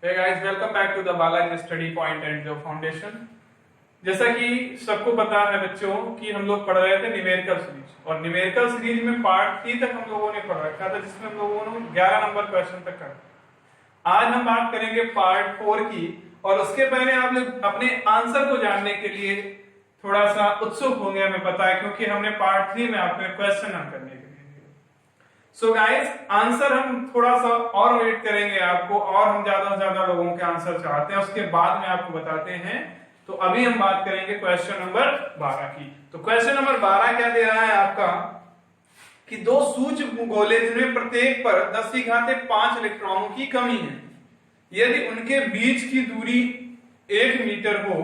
Hey guys, welcome back to the Balaji Study Point and Job Foundation। जैसा कि सबको पता है बच्चों कि हम लोग पढ़ रहे थे न्यूमेरिकल सीरीज और न्यूमेरिकल सीरीज में पार्ट 3 तक हम लोगों ने पढ़ रखा था जिसमें हम लोगों ने 11 नंबर क्वेश्चन तक कर। आज हम बात करेंगे पार्ट 4 की और उसके पहले आप लोग अपने आंसर को जानने के लिए थोड़ा सा उत्सुक होंगे, हमें पता है, क्योंकि हमने पार्ट 3 में आपके क्वेश्चन हल करने के लिए। सो गाइस, आंसर हम थोड़ा सा और वेट करेंगे आपको और हम ज्यादा से ज्यादा लोगों के आंसर चाहते हैं, उसके बाद में आपको बताते हैं। तो अभी हम बात करेंगे क्वेश्चन नंबर 12 की। तो क्वेश्चन नंबर 12 क्या दे रहा है आपका कि दो सूक्ष्म गोले जिनमें प्रत्येक पर 10⁵5 इलेक्ट्रॉनों की कमी है, यदि उनके बीच की दूरी 1 मीटर हो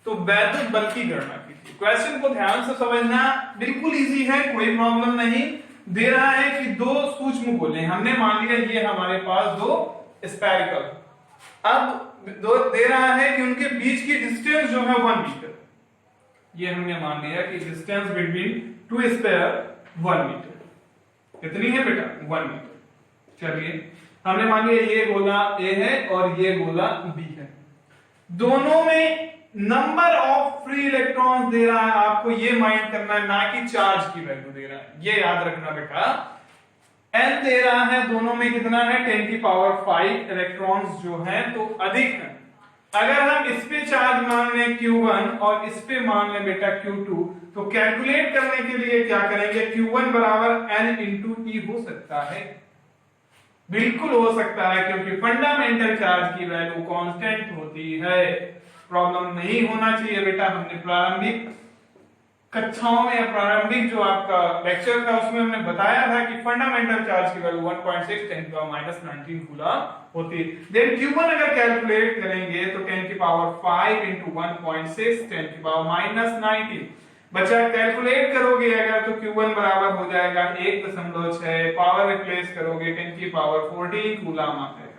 तो वैद्युत बल की गणना कीजिए। क्वेश्चन को ध्यान से समझना, बिल्कुल इजी है, कोई प्रॉब्लम नहीं। दे रहा है कि दो सूक्ष्म गोले, हमने मान लिया ये हमारे पास दो स्फेरिकल, अब दो दे रहा है कि उनके बीच की डिस्टेंस जो है 1 मीटर। ये हमने मान लिया कि distance between two sphere 1 metre. कितनी है बेटा? 1 मीटर। चलिए, हमने मान लिया ये गोला A है और ये गोला B है। दोनों में number of free electrons they रहा है, आपको ये माइंड करना है, ना कि चार्ज की वैल्यू दे रहा है, ये याद रखना बेटा। n दे रहा है, दोनों में कितना है? 10⁵ इलेक्ट्रॉन्स जो है तो अधिक है। अगर हम इस पे चार्ज मान लें Q1 और इस पे मान लें बेटा Q2, तो कैलकुलेट करने के लिए क्या करेंगे? Q1 बराबर n इंटू E हो सकता है, बिल्कुल हो सकता है, क्योंकि फंडामेंटल चार्ज की वैल्यू कांस्टेंट होती है। प्रॉब्लम नहीं होना चाहिए बेटा। हमने प्रारंभिक कक्षाओं में या प्रारंभिक जो आपका लेक्चर था उसमें हमने बताया था कि फंडामेंटल चार्ज की वैल्यू 1.6 10⁻⁻19 कूलम होती है। देन Q1 अगर कैलकुलेट करेंगे तो 10⁵ इंटू 1.6 10⁻⁻19 बच्चा कैलकुलेट करोगे अगर तो Q1 बराबर हो जाएगा 1.6, पावर रिप्लेस करोगे 10⁻14 कूलम आता है।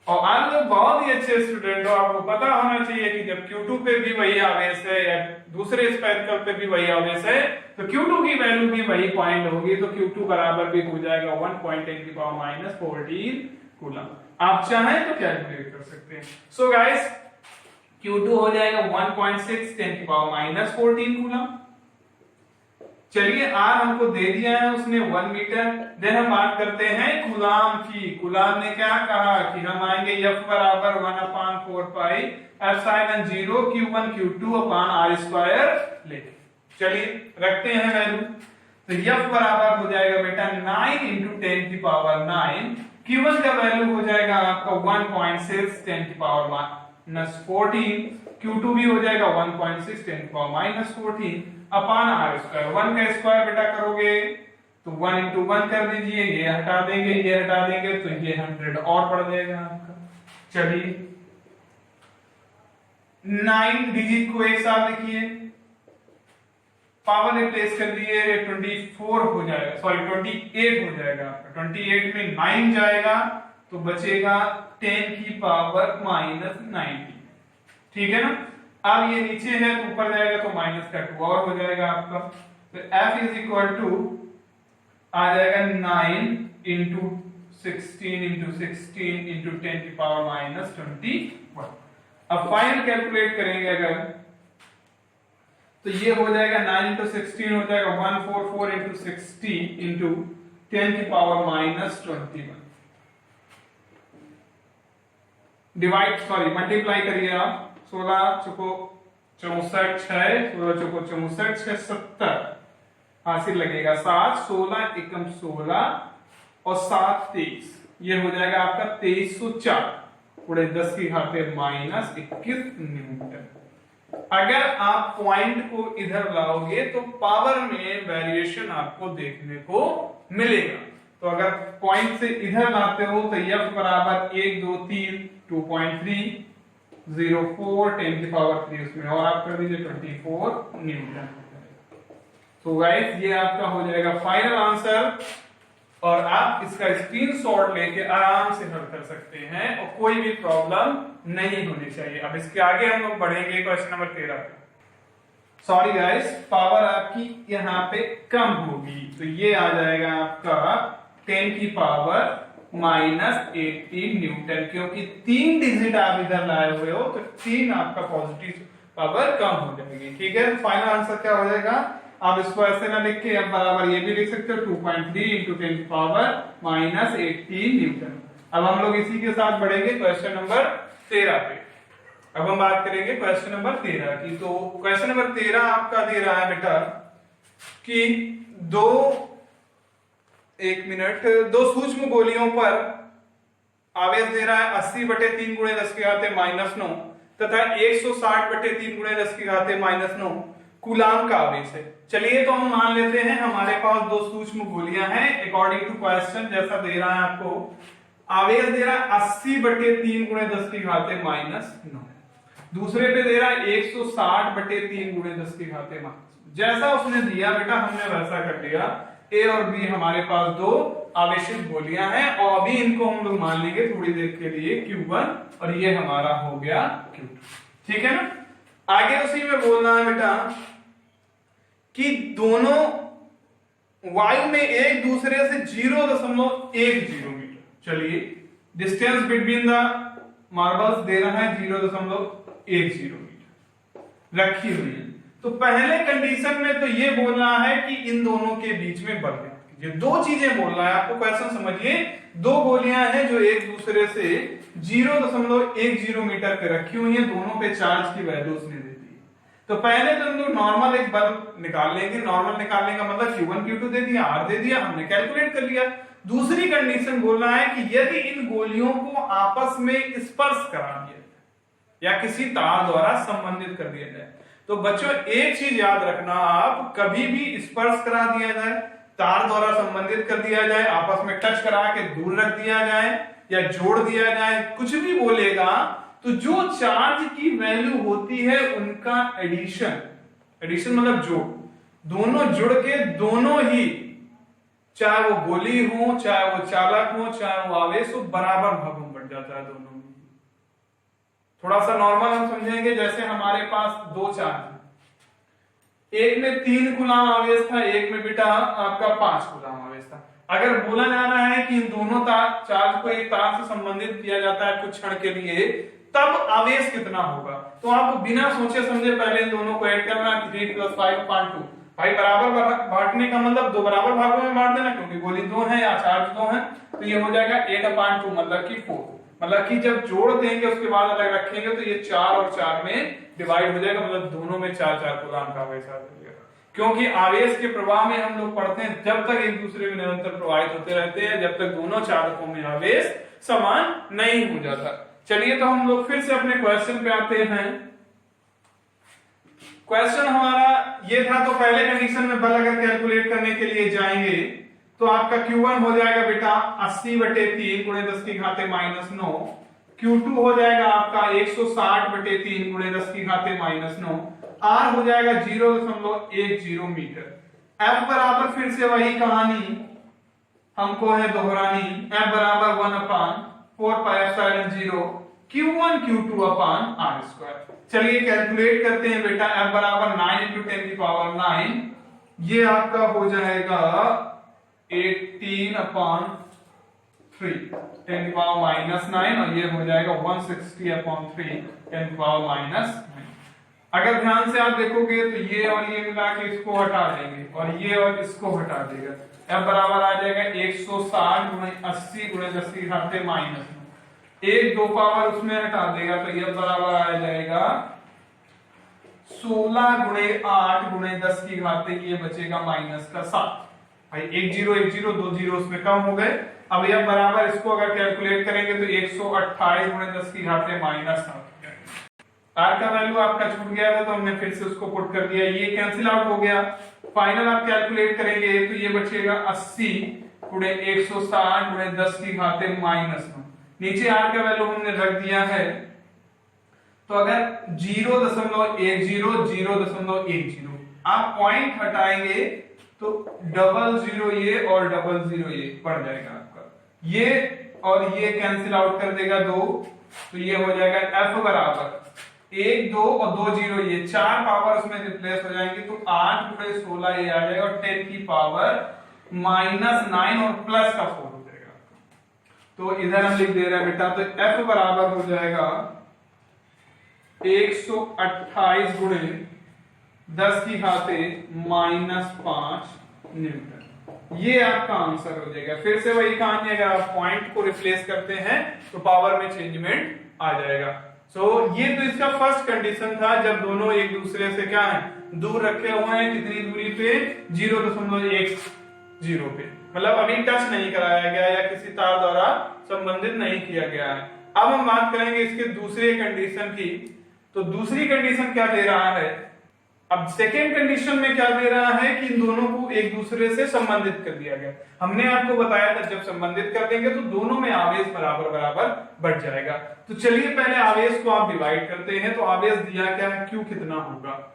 और आप लोग बहुत ही अच्छे स्टूडेंट हो, आपको पता होना चाहिए कि जब Q2 पे भी वही आवेश है या दूसरे स्फेरिकल पे भी वही आवेश है तो Q2 की वैल्यू भी वही पॉइंट होगी, तो Q2 बराबर भी हो जाएगा 1.10⁻⁻14 कूलम। आप चाहें तो कैलकुलेट कर सकते हैं। सो गाइस, Q2 हो जाएगा 1.6 10⁻⁻14 कूलम। चलिए, R हमको दे दिया है उसने 1 मीटर। देन हम बात करते हैं कूलम की। कूलम ने क्या कहा कि हम आएंगे F बराबर 1/4 एप्सिलॉन 0 Q1 Q2 अपान R² लेके। चलिए रखते हैं वैल्यू, तो F बराबर हो जाएगा बेटा 9 इंटू 10⁹9। Q1 का वैल्यू हो जाएगा आपका 1.6 10⁻⁻14। Q2 भी हो जाएगा 1.6 10⁻⁻14 अपान R²। 1 का स्क्वायर बेटा करोगे तो 1 इंटू 1 कर दीजिए, ये हटा देंगे, ये हटा देंगे, तो ये 100 और बढ़ जाएगा आपका। चलिए 9 डिजिट को एक साथ लिखिए, पावर रिप्लेस कर दिए, 24 हो जाएगा, सॉरी 28 हो जाएगा आपका। 28 में 9 जाएगा तो बचेगा 10⁻⁻90। ठीक है ना? अब ये नीचे है तो ऊपर जाएगा तो माइनस का 2 और हो जाएगा आपका। तो F इज इक्वल टू आ जाएगा 9 इंटू 16 इंटू 16 इंटू 10⁻⁻21। अब फाइनल कैलकुलेट करेंगे अगर तो ये हो जाएगा 9 इंटू 16 हो जाएगा 144 into 60 into 10⁻⁻21। Divide sorry multiply करिए आप। 16 चौको 64 6, 16 चौको 64 6 70 हासिल लगेगा। 7 16 एकम 16 और 7 23, ये हो जाएगा आपका 2304 पूरे 10⁻⁻21 न्यूटन। अगर आप पॉइंट को इधर लाओगे तो पावर में वेरिएशन आपको देखने को मिलेगा। तो अगर पॉइंट से इधर लाते हो तो F बराबर 1 2 3 2.3 04 10⁻³ उसमें और आप कर दीजिए 24 न्यूटन। तो गाइस, ये आपका हो जाएगा फाइनल आंसर और आप इसका स्क्रीनशॉट लेके आराम से हल कर सकते हैं और कोई भी प्रॉब्लम नहीं होनी चाहिए। अब इसके आगे हम लोग बढ़ेंगे क्वेश्चन नंबर 13 पे। सॉरी गाइस, पावर आपकी यहाँ पे कम होगी तो ये आ जाएगा आपका 10⁻⁻ -18 न्यूटन, क्योंकि 3 डिजिट आप इधर लाए हुए हो तो 3 आपका पॉजिटिव पावर कम हो जाएगी। ठीक है, फाइनल आंसर क्या हो जाएगा? आप इसको ऐसे ना लिख के अब बराबर ये भी लिख सकते हो 2.3 × 10⁻−18 न्यूटन। अब हम लोग इसी के साथ बढ़ेंगे क्वेश्चन नंबर 13 पे। अब हम बात करेंगे क्वेश्चन नंबर 13 की। तो क्वेश्चन नंबर 13 आपका दे रहा है बेटा कि दो सूक्ष्म गोलियों पर आवेश दे रहा है 80/3 × 10⁻⁹ तथा 160/3 × 10⁻⁹ कूलाम का आवेश है। चलिए तो हम मान लेते हैं हमारे पास दो सूक्ष्म गोलियां हैं। अकॉर्डिंग टू क्वेश्चन जैसा दे रहा है आपको आवेश दे रहा है 80/3 × 10⁻⁹, दूसरे पे दे रहा है 160/3 × 10⁻⁻। जैसा उसने दिया बेटा हमने वैसा कर दिया। ए और बी हमारे पास दो आवेशित गोलियां हैं और अभी इनको हम लोग मान लेंगे थोड़ी देर के लिए Q1 और ये हमारा हो गया Q2। ठीक है ना? आगे उसी में बोलना है बेटा कि दोनों वायु में एक दूसरे से 0.10 मीटर, चलिए डिस्टेंस बिटवीन द मार्बल्स दे रहा है 0.10 मीटर रखी हुई है। तो पहले कंडीशन में तो ये बोल रहा है कि इन दोनों के बीच में बल है। ये दो चीजें बोल रहा है आपको। क्वेश्चन समझिए, दो गोलियां हैं जो एक दूसरे से 0.10 मीटर पे रखी हुई है, दोनों पे चार्ज की वैल्यू उसने दे दी। तो पहले तो हम लोग नॉर्मल एक बल निकाल लेंगे। नॉर्मल निकालने का मतलब Q1 Q2 दे दिया, R दे दिया, हमने कैलकुलेट कर लिया। दूसरी कंडीशन बोल रहा है कि यदि इन गोलियों को आपस में स्पर्श करा दिया या किसी तार द्वारा संबंधित कर दिया जाए। तो बच्चों एक चीज याद रखना, आप कभी भी स्पर्श करा दिया जाए, तार द्वारा संबंधित कर दिया जाए, आपस में टच करा के दूर रख दिया जाए या जोड़ दिया जाए, कुछ भी बोलेगा तो जो चार्ज की वैल्यू होती है उनका एडिशन मतलब जोड़, दोनों जुड़ के दोनों ही, चाहे वो गोली हो, चाहे वो चालक हो, चाहे वो आवेश हो, बराबर भागों में बढ़ जाता है दोनों में। थोड़ा सा नॉर्मल हम समझेंगे, जैसे हमारे पास दो चार्ज, एक में 3 कूलाम आवेश था, एक में बेटा आपका 5 कूलाम आवेश था। अगर बोला जा रहा है कि इन दोनों चार्ज को एक तार से संबंधित किया जाता है कुछ क्षण के लिए, तब आवेश कितना होगा, तो आपको बिना सोचे समझे पहले इन दोनों को ऐड करना। 3 + 5/2 भाई बराबर बांटने का मतलब दो बराबर भागों में बांट देना, क्योंकि गोली दो है या चार्ज दो है, तो ये हो जाएगा 8/2 मतलब कि 4। मतलब कि जब जोड़ देंगे उसके बाद अलग रखेंगे तो ये 4 और 4 में डिवाइड हो जाएगा, मतलब दोनों में 4-4 कूलाम का आवेश आ जाएगा। क्योंकि आवेश के प्रवाह में हम लोग पढ़ते हैं जब तक एक दूसरे में निरंतर प्रवाहित होते रहते हैं, जब तक दोनों चालकों में आवेश समान नहीं हो जाता। चलिए तो हम लोग फिर से अपने क्वेश्चन पे आते हैं। क्वेश्चन हमारा ये था, तो पहले कंडीशन में बल अगर कैलकुलेट करने के लिए जाएंगे तो आपका Q1 हो जाएगा बेटा 80/3 × 10⁻⁹, Q2 हो जाएगा आपका 160/3 × 10⁻⁹, R हो जाएगा 0.10 मीटर। F बराबर फिर से वही कहानी हमको है दोहरानी, F बराबर 1/4πε0 Q1 Q2/R²। चलिए कैलकुलेट करते हैं बेटा। F बराबर 9 × 10⁹, ये आपका हो जाएगा 18/3 10⁻⁹, और ये हो जाएगा 160/3 10⁻⁹। अगर ध्यान से आप देखोगे तो ये और ये मिला के इसको हटा देंगे और ये और इसको हटा देगा। F बराबर आ जाएगा 160 × 80 × 10⁻⁹, एक दो पावर उसमें हटा देगा तो ये बराबर आ जाएगा 16 × 8 × 10⁻, ये बचेगा -7। भाई 1 0 2 0 उसमें कम हो गए। अब यह बराबर इसको अगर कैलकुलेट करेंगे तो 128 × 10⁻⁷। R का वैल्यू आपका छूट गया था तो हमने फिर से उसको पुट कर दिया, ये कैंसिल आउट हो गया। फाइनल आप कैलकुलेट करेंगे तो ये बचेगा 80 × 160 × 10⁻⁹। नीचे R का वैल्यू हमने रख दिया है, तो अगर 0.10 आप पॉइंट हटाएंगे तो 00 ये और 00 ये पड़ जाएगा आपका, ये और ये कैंसिल आउट कर देगा 2, तो ये हो जाएगा F बराबर 1 2 और 2 0, ये 4 पावर उसमें रिप्लेस हो जाएंगे तो 8 × 16 ये आ जाएगा और 10⁻⁹ और प्लस का 4 हो जाएगा। तो इधर हम लिख दे रहे हैं बेटा, तो F बराबर हो जाएगा 128 गुणे 10 की घाते -5 न्यूटन। ये आपका आंसर हो जाएगा। फिर से वही कहानी, अगर आप पॉइंट को रिप्लेस करते हैं तो पावर में चेंजमेंट आ जाएगा। ये तो इसका फर्स्ट कंडीशन था, जब दोनों एक दूसरे से क्या है, दूर रखे हुए हैं। कितनी दूरी पे? 0.10 पे, मतलब अभी टच नहीं कराया गया या किसी तार द्वारा संबंधित नहीं किया गया है। अब हम बात करेंगे इसके दूसरे कंडीशन की। तो दूसरी कंडीशन क्या दे रहा है? अब सेकेंड कंडीशन में क्या दे रहा है कि इन दोनों को एक दूसरे से संबंधित कर दिया गया। हमने आपको बताया था जब संबंधित कर देंगे तो दोनों में आवेश बराबर बराबर बढ़ जाएगा। तो चलिए पहले आवेश को आप डिवाइड करते हैं। तो आवेश दिया क्या है, Q कितना होगा?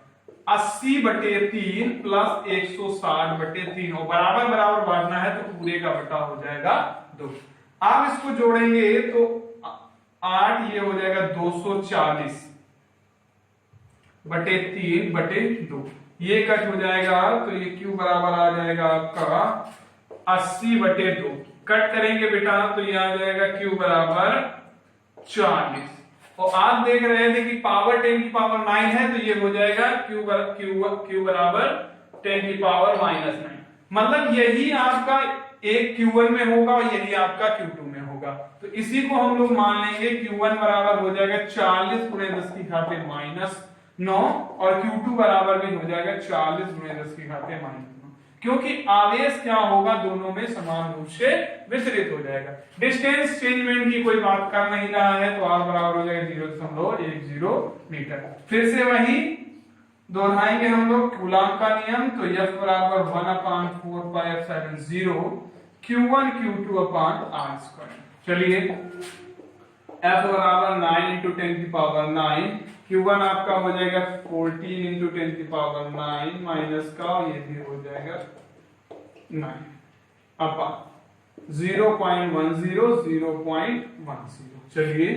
80/3 प्लस 160/3, और बराबर बराबर बांटना है तो पूरे का बटा हो जाएगा 2। आप इसको जोड़ेंगे तो 8 ये हो जाएगा 240/3/2, ये कट हो जाएगा तो ये Q बराबर आ जाएगा आपका 80/2। कट करेंगे बेटा तो ये आ जाएगा Q बराबर 40। और आप देख रहे थे कि पावर 10 की पावर 9 है, तो ये हो जाएगा Q बराबर 10 की पावर -9। मतलब यही आपका एक Q1 में होगा और यही आपका Q2 में होगा। तो इसी को हम लोग मान लेंगे Q1 बराबर हो जाएगा 40 गुणे 10 की घाते -9, और Q2 बराबर भी हो जाएगा 40 गुणे 10 की घाते -9, क्योंकि आवेश क्या होगा, दोनों में समान रूप से वितरित हो जाएगा। डिस्टेंस चेंजमेंट की कोई बात कर नहीं रहा है, तो R बराबर हो जाएगा 0.10 मीटर। फिर से वही दोहराएंगे हम लोग कूलाम का नियम। तो F बराबर 1/4πε0 Q1 Q2/R²। चलिए F बराबर 9 × 10 की पावर 9, Q1 आपका हो जाएगा 14 × 10 की पावर 9 माइनस का, ये भी हो जाएगा 9 अपॉन 0.10। चलिए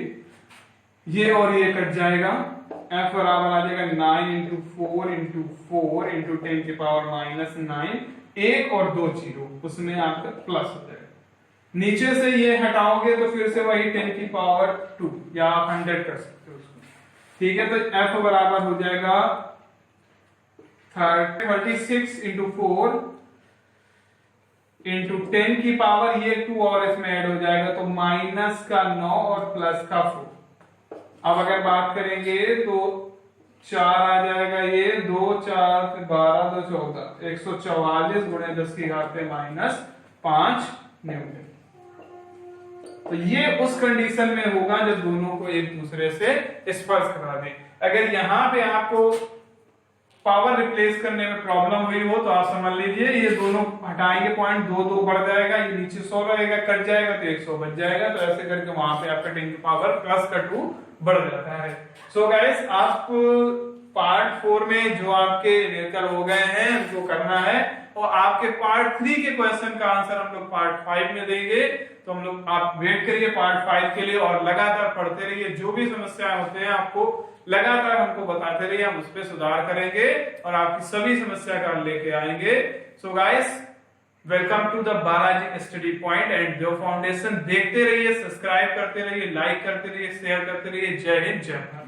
ये और ये कट जाएगा। F बराबर आ जाएगा 9 × 4 × 4 × 10 की पावर -9, 1 और 2 0, उसमें आपका प्लस हो जाएगा। नीचे से ये हटाओगे तो फिर से वही 10 की पावर 2 या आप 100 कर सकते हो उसको। ठीक है, तो F बराबर हो जाएगा 36 × 4 × 10 की पावर, ये 2 और इसमें ऐड हो जाएगा तो -9 और +4। अब अगर बात करेंगे तो 4 आ जाएगा, ये 2 4 12 2 14, 144 गुणे 10 की घाते -5 न्यूटन। तो ये उस कंडीशन में होगा जब दोनों को एक दूसरे से स्पर्श करा दें। अगर यहां पे आपको पावर रिप्लेस करने में प्रॉब्लम हुई हो तो आप समझ लीजिए ये दोनों हटाएंगे पॉइंट, 2 बढ़ जाएगा, ये नीचे 100 रहेगा, कट जाएगा तो 100 बच जाएगा। तो ऐसे करके वहां पे आपका 10 की पावर +2 बढ़ जाता है। सो गाइस, आप पार्ट 4 में जो आपके न्यूमेरिकल हो गए हैं उनको करना है, और आपके पार्ट 3 के क्वेश्चन का आंसर हम लोग पार्ट 5 में देंगे। तो हम लोग, आप वेट करिए पार्ट 5 के लिए और लगातार पढ़ते रहिए। जो भी समस्याएं होते हैं आपको लगातार हमको बताते रहिए, हम उस पर सुधार करेंगे और आपकी सभी समस्या का लेके आएंगे। So guys, welcome to the Balaji Study Point and Dev Foundation. देखते रहिए, सब्सक्राइब करते रहिए, लाइक करते रहिए, शेयर करते रहिए। जय हिंद, जय भारत।